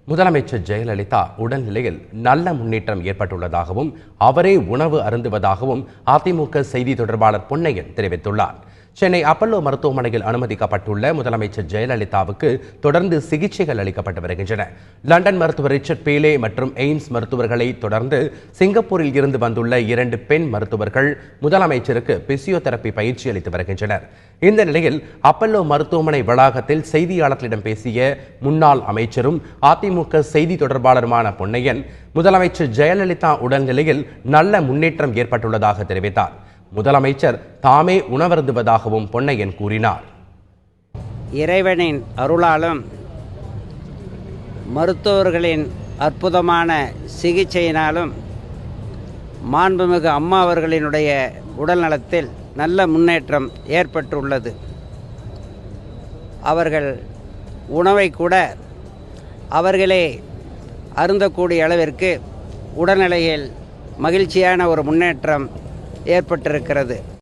முதலமைச்சர் ஜெயலலிதா உடல்நிலையில் நல்ல முன்னேற்றம் ஏற்பட்டுள்ளதாகவும் அவரே உணவு அருந்துவதாகவும் அதிமுக செய்தி தொடர்பாளர் பொன்னையன் தெரிவித்துள்ளார். சென்னை அப்பல்லோ மருத்துவமனையில் அனுமதிக்கப்பட்டுள்ள முதலமைச்சர் ஜெயலலிதாவுக்கு தொடர்ந்து சிகிச்சைகள் அளிக்கப்பட்டு வருகின்றன. லண்டன் மருத்துவர் ரிச்சர்ட் பேலே மற்றும் எய்ம்ஸ் மருத்துவர்களை தொடர்ந்து சிங்கப்பூரில் இருந்து வந்துள்ள 2 பெண் மருத்துவர்கள் முதலமைச்சருக்கு பிசியோதெரபி பயிற்சி அளித்து வருகின்றனர். இந்த நிலையில் அப்பல்லோ மருத்துவமனை வளாகத்தில் செய்தியாளர்களிடம் பேசிய முன்னாள் அமைச்சரும் அதிமுக செய்தி தொடர்பாளருமான பொன்னையன், முதலமைச்சர் ஜெயலலிதா உடல்நிலையில் நல்ல முன்னேற்றம் ஏற்பட்டுள்ளதாக தெரிவித்தார். முதலமைச்சர் தாமே உணவருந்துவதாகவும் பொன்னையன் கூறினார். இறைவனின் அருளாலும் மருத்துவர்களின் அற்புதமான சிகிச்சையினாலும் மாண்புமிகு அம்மா அவர்களினுடைய உடல்நலத்தில் நல்ல முன்னேற்றம் ஏற்பட்டுள்ளது. அவர்கள் உணவை கூட அவர்களே அருந்தக்கூடிய அளவிற்கு உடல்நிலையில் மகிழ்ச்சியான ஒரு முன்னேற்றம் ஏற்பட்டிருக்கிறது.